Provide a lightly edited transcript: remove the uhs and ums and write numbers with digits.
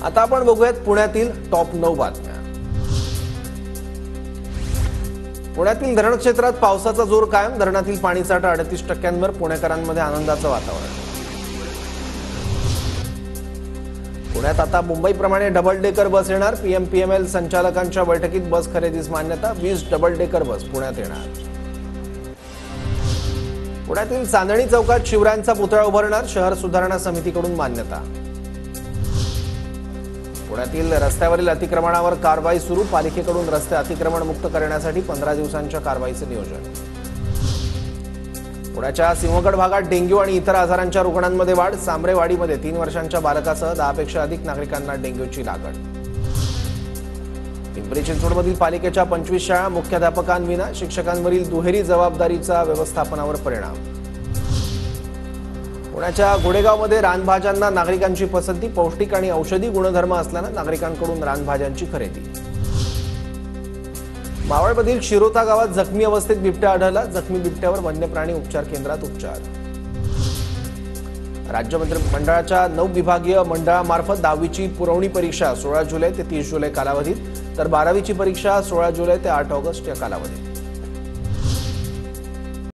आता आपण बघूयात पुण्यातील टॉप 9 बातम्या। पुण्यातील धरण क्षेत्रात पावसाचा जोर कायम, धरणातील पाणीसाठा 38%वर, पुणेकरांमध्ये आनंदाचं वातावरण। पुण्यात आता मुंबईप्रमाणे डबल डेकर बस येणार, पीएमपीएमएल संचालकांच्या बैठकीत बस खरेदीस मान्यता, 20 डबल डेकर बस पुण्यात येणार। पुण्यातील चांदणी चौकात शिवरायांचा पुतळा उभारणार, शहर सुधारणा समितीकडून मान्यता। पुण्यातील रस्त्यावरील अतिक्रमणावर कारवाई सुरू, पालिकेकडून रस्ते अतिक्रमण मुक्त करण्यासाठी 15 दिवसांच्या कारवाईचे नियोजन। पुण्याच्या सिंहगड भागात डेंग्यू आणि इतर आजारांच्या रुग्णांमध्ये वाढ, सांब्रेवाडीमध्ये 3 वर्षांच्या बालकासह 10 पेक्षा अधिक नागरिकांना डेंग्यूची लागण। पिंपरी चिंचवडमधील पालिकेच्या 25 शाळा मुख्याध्यापकांविना, शिक्षकांवरील दुहेरी जबाबदारीचा व्यवस्थापनावर परिणाम। पुण्याच्या गोडेगावमध्ये रानभाज्यांना नागरिकांची पसंती, पौष्टिक आणि औषधी गुणधर्म असल्याने नागरिकांकडून रानभाज्यांची खरेदी। मावळमधील शिरोता गावात जखमी अवस्थेत बिबट्या आढळला, जखमी बिबट्यावर वन्यप्राणी उपचार केंद्रात उपचार। राज्य मंत्रिमंडळाच्या 9 विभागीय मंडळामार्फत 10वीची पुरवणी परीक्षा 16 जुलै ते 30 जुलै कालावधीत, तर 12वीची परीक्षा 16 जुलै ते 8 ऑगस्ट या कालावधीत।